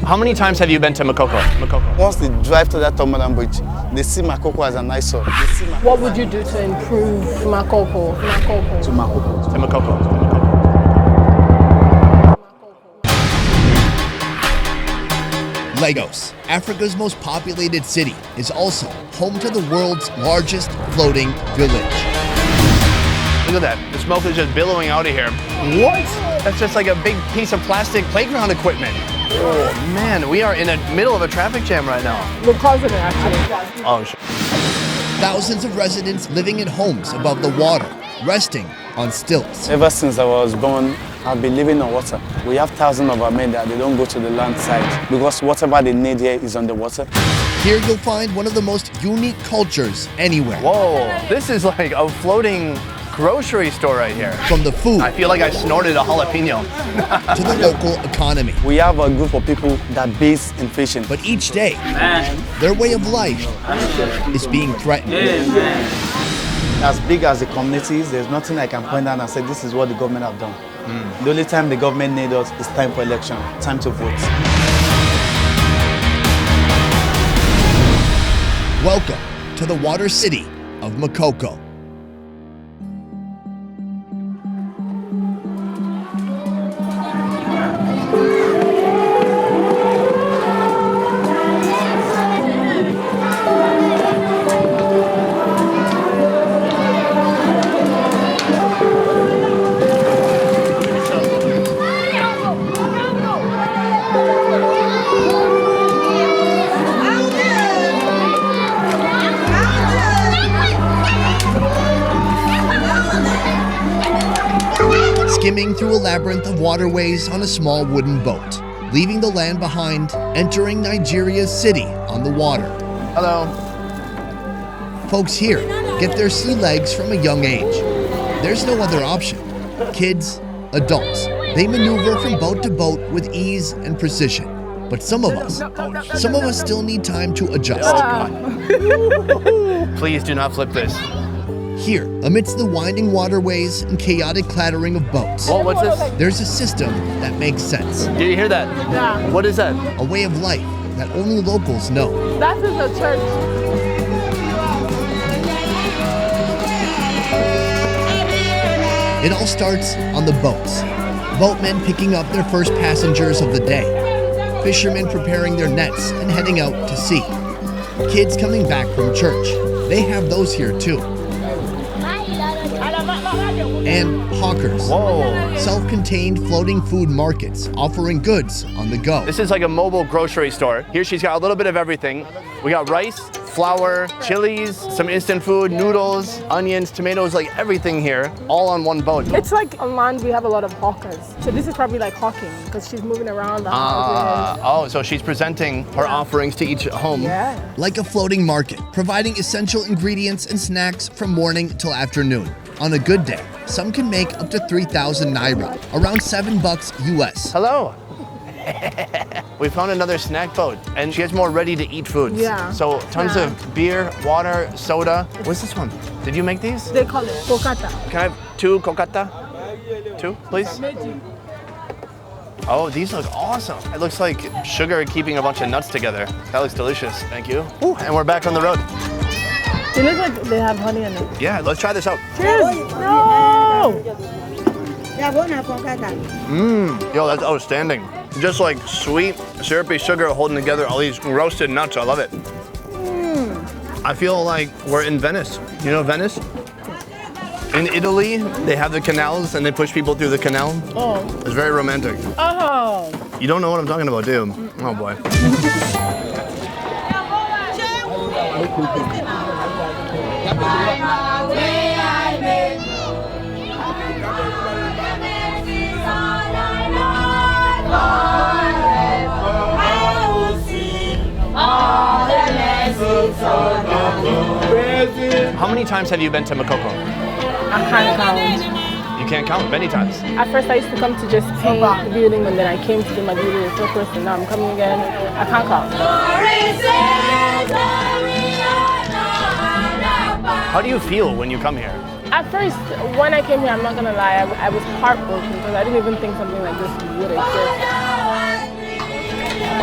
How many times have you been to Makoko? Once they drive to that terminal bridge, they see Makoko as an eyesore. What would you do to improve Makoko? To Makoko. To Makoko. Lagos, Africa's most populated city, is also home to the world's largest floating village. Look at that. The smoke is just billowing out of here. What? That's just like a big piece of plastic playground equipment. Oh man, we are in the middle of a traffic jam right now. We're causing it actually. Oh shit. Thousands of residents living in homes above the water, resting on stilts. Ever since I was born, I've been living on water. We have thousands of our men that they don't go to the land side because whatever they need here is on the water. Here you'll find one of the most unique cultures anywhere. Whoa, this is like a floating grocery store right here. From the food, I feel like I snorted a jalapeno. to the local economy. We have a group of people that base in fishing. But each day, their way of life is being threatened. As big as the community is, there's nothing I can point out and say this is what the government have done. The only time the government needs us is time for election, time to vote. Welcome to the water city of Makoko. Skimming through a labyrinth of waterways on a small wooden boat, leaving the land behind, entering Nigeria's city on the water. Hello. Folks here get their sea legs from a young age. There's no other option. Kids, adults, they maneuver from boat to boat with ease and precision. But some of us still need time to adjust. Please do not flip this. Here, amidst the winding waterways and chaotic clattering of boats, Whoa, what's this? there's a system that makes sense. Did you hear that? Yeah. What is that? A way of life that only locals know. That is a church. It all starts on the boats. Boatmen picking up their first passengers of the day. Fishermen preparing their nets and heading out to sea. Kids coming back from church. They have those here too. And hawkers. Whoa. Self-contained floating food markets offering goods on the go. This is like a mobile grocery store. Here she's got a little bit of everything. We got rice, flour, chilies, some instant food, noodles, onions, tomatoes, like everything here, all on one boat. It's like on land we have a lot of hawkers. So this is probably like hawking because she's moving around the houses. Oh, so she's presenting her offerings to each home. Yeah. Like a floating market, providing essential ingredients and snacks from morning till afternoon. On a good day, some can make up to 3,000 naira, around $7 US. Hello. We found another snack boat, and she has more ready-to-eat foods. Yeah. So tons of beer, water, soda. What's this one? Did you make these? They call it kokata. Can I have 2 kokata? 2, please? Oh, these look awesome. It looks like sugar keeping a bunch of nuts together. That looks delicious. Thank you. Ooh, and we're back on the road. It looks like they have honey in it. Yeah, let's try this out. Cheers! No! Yo, that's outstanding. Just like sweet, syrupy sugar holding together all these roasted nuts. I love it. I feel like we're in Venice. You know Venice? In Italy, they have the canals and they push people through the canal. Oh. It's very romantic. Oh. You don't know what I'm talking about, do you? Oh boy. How many times have you been to Makoko? I can't count. You can't count, many times. At first I used to come to just see the building and then I came to do my video with the first and now I'm coming again. I can't count. How do you feel when you come here? At first, when I came here, I'm not gonna lie, I was heartbroken because I didn't even think something like this would exist.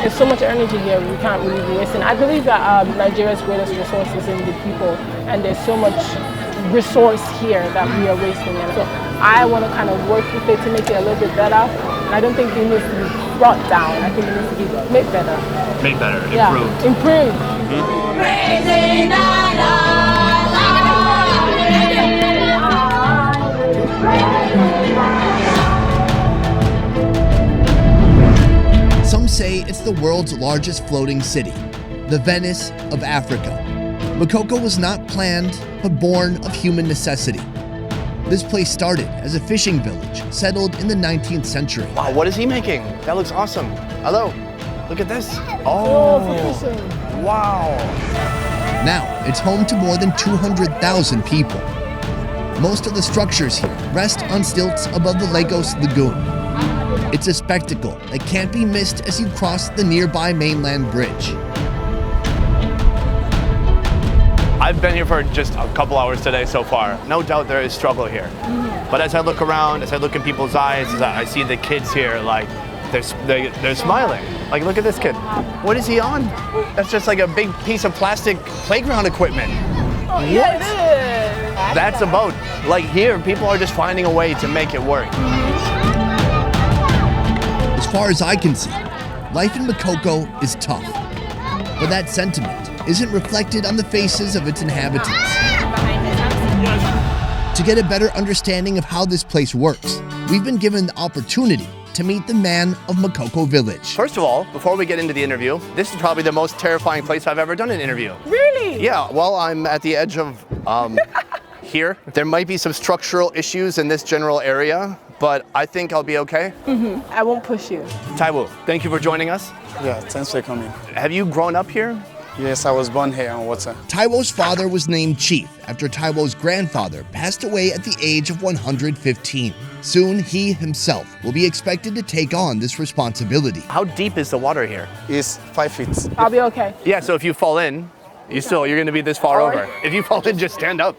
There's so much energy here, we can't really be wasting. I believe that Nigeria's greatest resource is in the people, and there's so much resource here that we are wasting. And so I want to kind of work with it to make it a little bit better. And I don't think it needs to be brought down. I think it needs to be made better. Made better, Yeah, improved. improved. Some say it's the world's largest floating city, the Venice of Africa. Makoko was not planned, but born of human necessity. This place started as a fishing village, settled in the 19th century. Wow, what is he making? That looks awesome. Hello, look at this. Oh, for fishing. Wow. Now, it's home to more than 200,000 people. Most of the structures here rest on stilts above the Lagos Lagoon. It's a spectacle that can't be missed as you cross the nearby mainland bridge. I've been here for just a couple hours today so far. No doubt there is struggle here. But as I look around, as I look in people's eyes, as I see the kids here, like, they're smiling. Like, look at this kid. What is he on? That's just like a big piece of plastic playground equipment. Oh, yeah, it is. That's a boat. Like here, people are just finding a way to make it work. As far as I can see, life in Makoko is tough. But that sentiment isn't reflected on the faces of its inhabitants. To get a better understanding of how this place works, we've been given the opportunity to meet the man of Makoko Village. First of all, before we get into the interview, this is probably the most terrifying place I've ever done an interview. Really? Yeah, well, I'm at the edge of here. There might be some structural issues in this general area, but I think I'll be okay. I won't push you. TAIWO, thank you for joining us. Yeah, thanks for coming. Have you grown up here? Yes, I was born here on water. TAIWO's father was named Chief after TAIWO's grandfather passed away at the age of 115. Soon, he himself will be expected to take on this responsibility. How deep is the water here? It's 5 feet. I'll be okay. Yeah, so if you fall in, you're gonna be this far over. If you fall in, just stand up.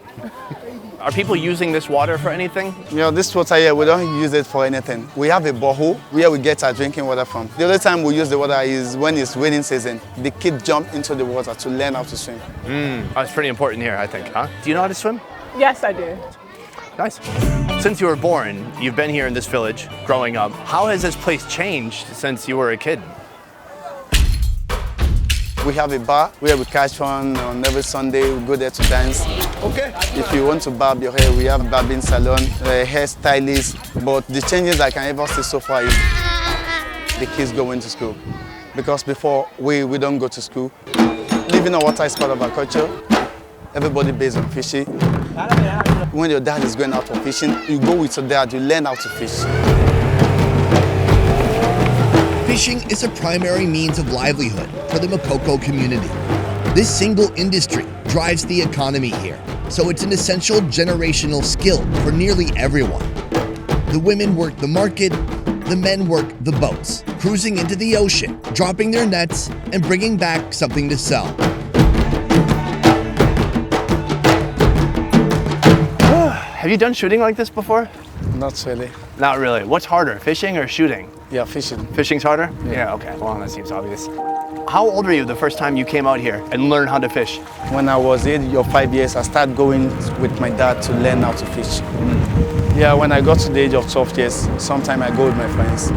Are people using this water for anything? You know, this water here, we don't use it for anything. We have a borehole where we get our drinking water from. The only time we use the water is when it's raining season. The kids jump into the water to learn how to swim. That's pretty important here, I think, huh? Do you know how to swim? Yes, I do. Nice. Since you were born, you've been here in this village growing up. How has this place changed since you were a kid? We have a bar where we catch fun on every Sunday. We go there to dance. Okay. If you want to barb your hair, we have barbing salon, hair stylist. But the changes I can ever see so far is the kids going to school. Because before, we don't go to school. Living on water is part of our culture. Everybody based on fishing. When your dad is going out for fishing, you go with your dad, you learn how to fish. Fishing is a primary means of livelihood for the Makoko community. This single industry drives the economy here, so it's an essential generational skill for nearly everyone. The women work the market, the men work the boats, cruising into the ocean, dropping their nets, and bringing back something to sell. Have you done shooting like this before? Not really. Not really. What's harder, fishing or shooting? Yeah, fishing. Fishing's harder? Yeah, okay. Well, that seems obvious. How old were you the first time you came out here and learned how to fish? When I was 8 or 5 years, I started going with my dad to learn how to fish. Yeah, when I got to the age of 12 years, sometimes I go with my friends.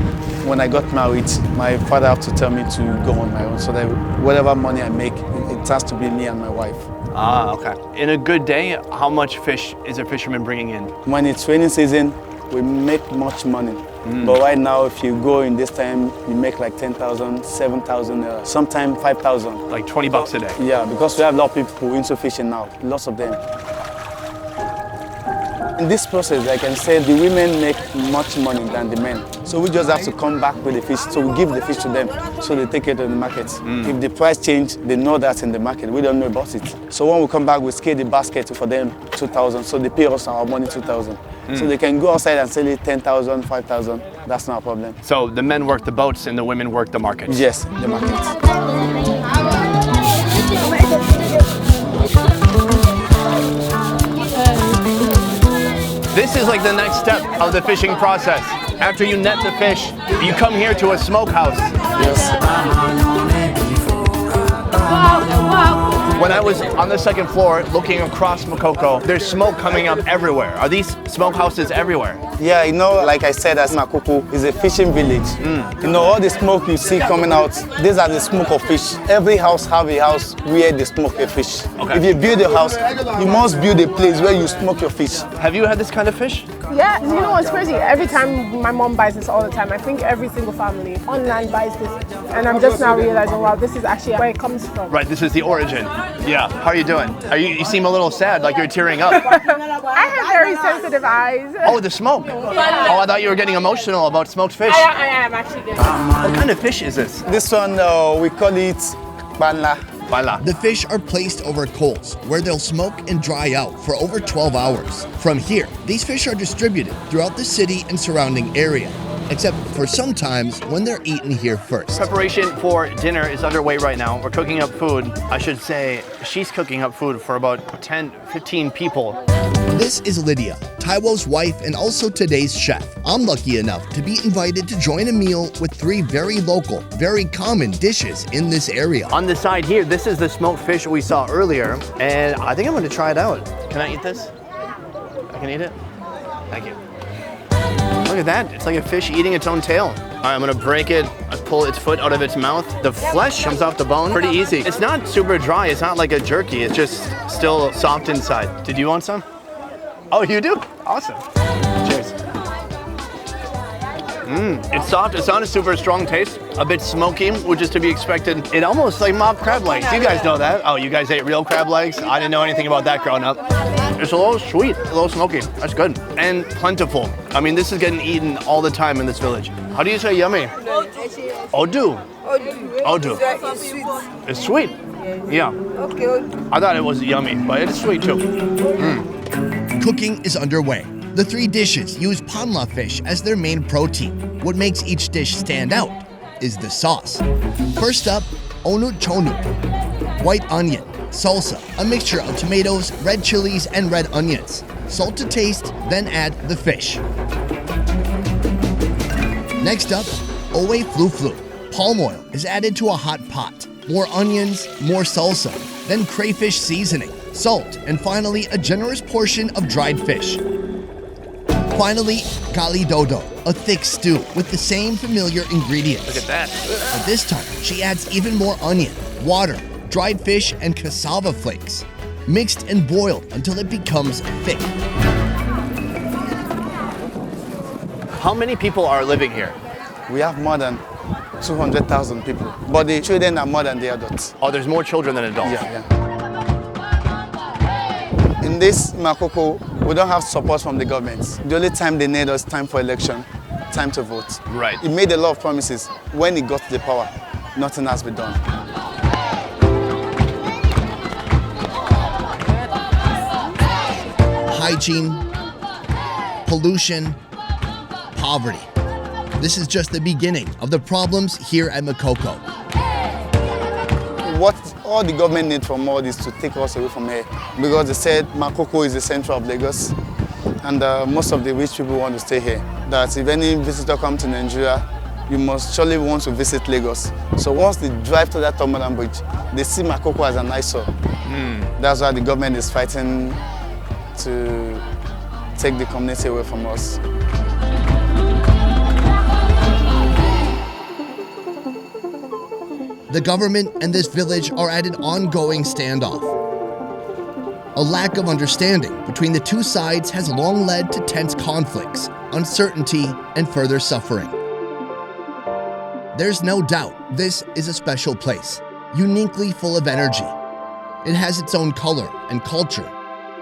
When I got married, my father had to tell me to go on my own, so that whatever money I make, it has to be me and my wife. Ah, okay. In a good day, how much fish is a fisherman bringing in? When it's raining season, we make much money. But right now, if you go in this time, you make like 10,000, 7,000, sometimes 5,000. Like 20 bucks a day? Yeah, because we have a lot of people into fishing now, lots of them. In this process, I can say the women make much money than the men. So we just have to come back with the fish. So we give the fish to them, so they take it to the market. If the price change, they know that's in the market. We don't know about it. So when we come back, we scale the basket for them 2,000. So they pay us our money 2,000. So they can go outside and sell it 10,000, 5,000. That's not a problem. So the men work the boats and the women work the markets? Yes, the market. This is like the next step of the fishing process. After you net the fish, you come here to a smokehouse. When I was on the second floor looking across Makoko, there's smoke coming up everywhere. Are these smokehouses everywhere? Yeah, you know, like I said, as Makoko is a fishing village. You know, all the smoke you see coming out, these are the smoke of fish. Every house have a house where they smoke a fish. Okay. If you build a house, you must build a place where you smoke your fish. Have you had this kind of fish? Yeah, you know what's crazy? Every time my mom buys this all the time. I think every single family online buys this. And I'm just now realizing, wow, this is actually where it comes from. Right, this is the origin. Yeah, how are you doing? You seem a little sad, like you're tearing up. I have very sensitive eyes. Oh, the smoke. Oh, I thought you were getting emotional about smoked fish. I am actually getting. What kind of fish is this? This one, we call it PANLA. Baila. The fish are placed over coals, where they'll smoke and dry out for over 12 hours. From here, these fish are distributed throughout the city and surrounding area, except for sometimes when they're eaten here first. Preparation for dinner is underway right now. We're cooking up food. I should say she's cooking up food for about 10, 15 people. This is Lydia, TAIWO's wife and also today's chef. I'm lucky enough to be invited to join a meal with 3 very local, very common dishes in this area. On the side here, this is the smoked fish we saw earlier, and I think I'm going to try it out. Can I eat this? I can eat it? Thank you. Look at that. It's like a fish eating its own tail. All right, I'm going to break it. I pull its foot out of its mouth. The flesh comes off the bone pretty easy. It's not super dry. It's not like a jerky. It's just still soft inside. Did you want some? Oh, you do? Awesome. Cheers. It's soft. It's not a super strong taste. A bit smoky, which is to be expected. It almost like mock crab legs. You guys know that. Oh, you guys ate real crab legs? I didn't know anything about that growing up. It's a little sweet, a little smoky. That's good. And plentiful. I mean, this is getting eaten all the time in this village. How do you say yummy? Odu. Odu. It's sweet. Yeah. I thought it was yummy, but it's sweet too. Cooking is underway. The 3 dishes use PANLA fish as their main protein. What makes each dish stand out is the sauce. First up, Onutchonu, white onion, salsa, a mixture of tomatoes, red chilies, and red onions. Salt to taste, then add the fish. Next up, FUFLU. Palm oil is added to a hot pot. More onions, more salsa, then crayfish seasoning, salt, and finally a generous portion of dried fish. Finally, Galidodo, a thick stew with the same familiar ingredients. Look at that. But this time, she adds even more onion, water, dried fish, and cassava flakes, mixed and boiled until it becomes thick. How many people are living here? We have more than 200,000 people, but the children are more than the adults. Oh, there's more children than adults. Yeah. In this Makoko, we don't have support from the government. The only time they need us time for election, time to vote. Right. He made a lot of promises. When he got to the power, nothing has been done. Hygiene, pollution, poverty. This is just the beginning of the problems here at Makoko. What all the government need from all this to take us away from here, because they said Makoko is the center of Lagos, and most of the rich people want to stay here. That if any visitor comes to Nigeria, you must surely want to visit Lagos. So once they drive to that Tomolan bridge, they see Makoko as an eyesore. That's why the government is fighting to take the community away from us. The government and this village are at an ongoing standoff. A lack of understanding between the 2 sides has long led to tense conflicts, uncertainty, and further suffering. There's no doubt this is a special place, uniquely full of energy. It has its own color and culture,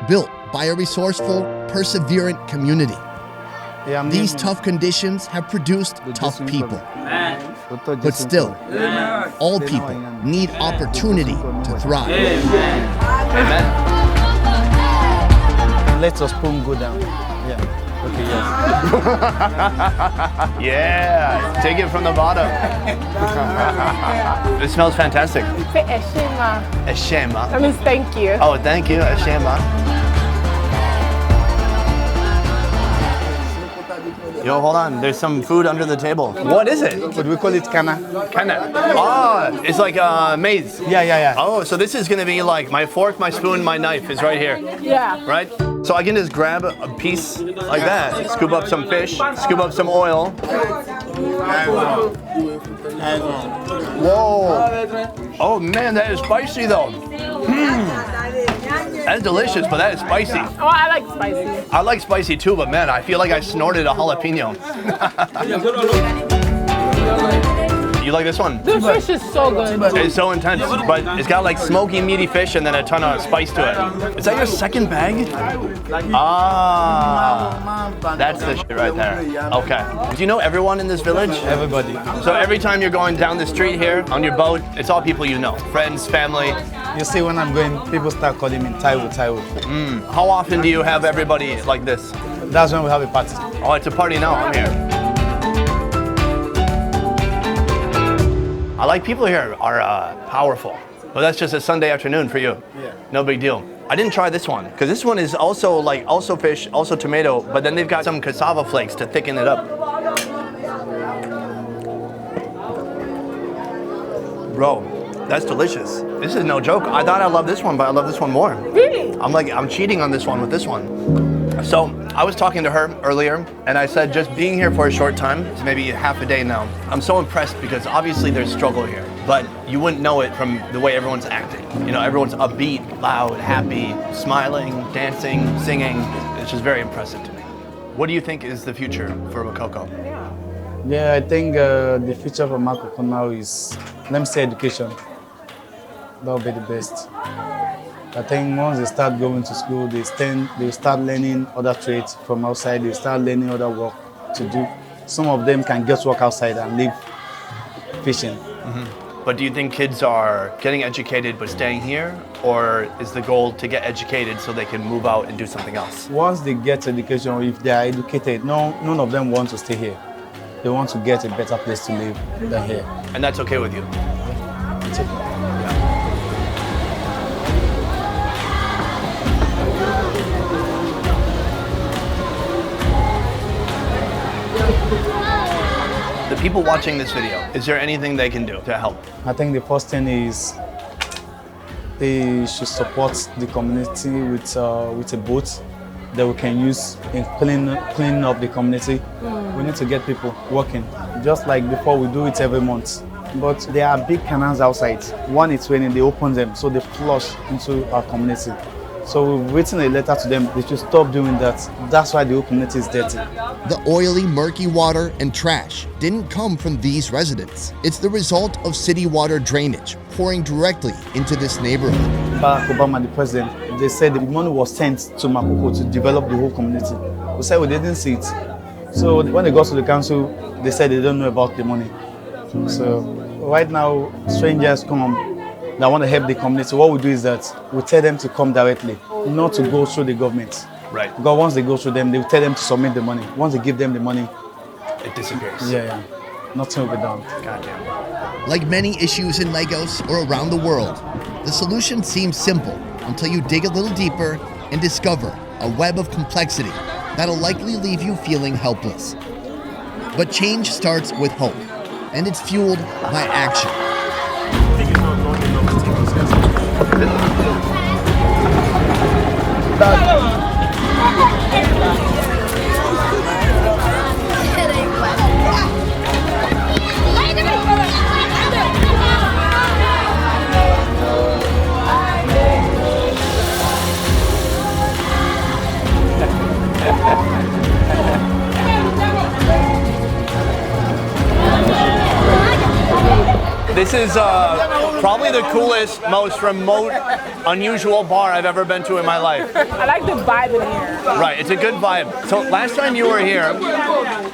built by a resourceful, perseverant community. These tough conditions have produced tough people. But still, all people need opportunity to thrive. Amen. Let your spoon go down. Yeah. Okay, yes. Yeah, take it from the bottom. It smells fantastic. Say eshema. Eshema. That means thank you. Oh, thank you, Eshema. Yo, hold on. There's some food under the table. What is it? But we call it kana. Kana. Oh, it's like maize. Yeah. Oh, so this is gonna be like my fork, my spoon, my knife is right here, Yeah. right? So I can just grab a piece like that, scoop up some fish, scoop up some oil. Whoa. Oh man, that is spicy though. That's delicious, but that is spicy. Oh, I like spicy. I like spicy too, but man, I feel like I snorted a jalapeno. You like this one? The fish is so good. It's so intense, but it's got like smoky, meaty fish and then a ton of spice to it. Is that your second bag? Ah, that's the shit right there. Okay. Do you know everyone in this village? Everybody. So every time you're going down the street here on your boat, it's all people you know, friends, family. You see, when I'm going, people start calling me TAIWO. How often do you have everybody like this? That's when we have a party. Oh, it's a party now. I'm here. I like people here are powerful, but that's just a Sunday afternoon for you. Yeah. No big deal. I didn't try this one because this one is also also fish, also tomato, but then they've got some cassava flakes to thicken it up. Bro, that's delicious. This is no joke. I thought I loved this one, but I love this one more. Really? I'm cheating on this one with this one. So I was talking to her earlier and I said just being here for a short time, it's maybe half a day now, I'm so impressed because obviously there's struggle here, but you wouldn't know it from the way everyone's acting. You know, everyone's upbeat, loud, happy, smiling, dancing, singing. It's just very impressive to me. What do you think is the future for MAKOKO? Yeah, I think the future for MAKOKO now is, let me say, education. That would be the best. I think once they start going to school, they start learning other trades from outside. They start learning other work to do. Some of them can get work outside and live fishing. Mm-hmm. But do you think kids are getting educated but staying here, or is the goal to get educated so they can move out and do something else? Once they get education, or if they are educated, none of them want to stay here. They want to get a better place to live than here. And that's okay with you? It's okay. The people watching this video, is there anything they can do to help? I think the first thing is they should support the community with a boat that we can use in cleaning up the community. We need to get people working, just like before we do it every month. But there are big canals outside. When it's raining, they open them, so they flush into our community. So we've written a letter to them, they should stop doing that. That's why the whole community is dirty. The oily, murky water and trash didn't come from these residents. It's the result of city water drainage pouring directly into this neighborhood. Barack Obama, the president, they said the money was sent to MAKOKO to develop the whole community. We said we didn't see it. So when they got to the council, they said they don't know about the money. So right now, strangers come that want to help the community. What we do is that we tell them to come directly, not to go through the government. Right. Because once they go through them, they will tell them to submit the money. Once they give them the money, it disappears. Yeah. Nothing will be done. Goddamn. Like many issues in Lagos or around the world, the solution seems simple until you dig a little deeper and discover a web of complexity that'll likely leave you feeling helpless. But change starts with hope, and it's fueled by action. This is probably the coolest, most remote, unusual bar I've ever been to in my life. I like the vibe in here. Right, it's a good vibe. So last time you were here,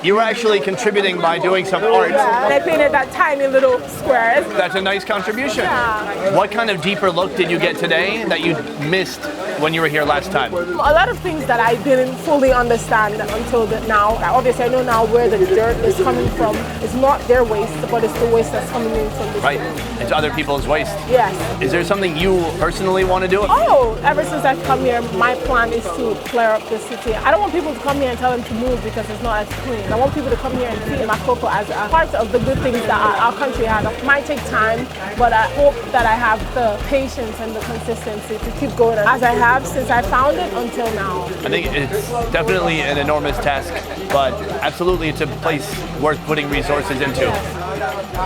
you were actually contributing by doing some art. They painted that tiny little squares. That's a nice contribution. Yeah. What kind of deeper look did you get today that you missed when you were here last time? A lot of things that I didn't fully understand until now. Obviously, I know now where the dirt is coming from. It's not their waste, but it's the waste that's coming in from the Right, city. it's other people's waste. Yes. Is there something you personally want to do? Oh, ever since I've come here, my plan is to clear up the city. I don't want people to come here and tell them to move because it's not as clean. I want people to come here and see Makoko as a part of the good things that our country has. It might take time, but I hope that I have the patience and the consistency to keep going as I have since I found it until now. I think it's definitely an enormous task, but absolutely it's a place worth putting resources into.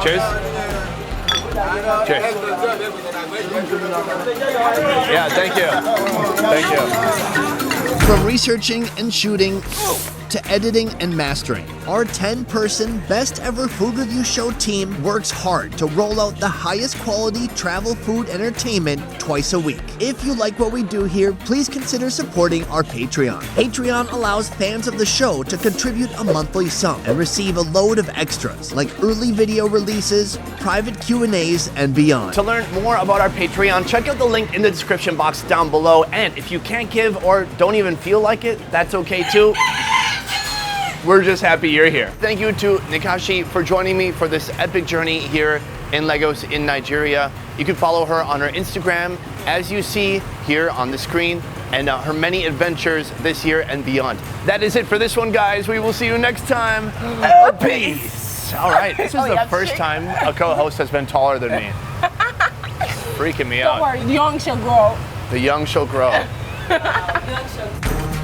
Cheers. Cheers. Yeah, thank you. Thank you. From researching and shooting to editing and mastering, our 10-person Best Ever Food Review Show team works hard to roll out the highest quality travel food entertainment twice a week. If you like what we do here, please consider supporting our Patreon. Patreon allows fans of the show to contribute a monthly sum and receive a load of extras like early video releases, private Q&As, and beyond. To learn more about our Patreon, check out the link in the description box down below. And if you can't give or don't even feel like it, that's okay too. We're just happy you're here. Thank you to NYEKACHI for joining me for this epic journey here in Lagos in Nigeria. You can follow her on her Instagram, as you see here on the screen, and her many adventures this year and beyond. That is it for this one, guys. We will see you next time. Peace. All right, this is the first time a co-host has been taller than me. Freaking me out. Don't worry, the young shall grow. The young shall grow. Young shall grow.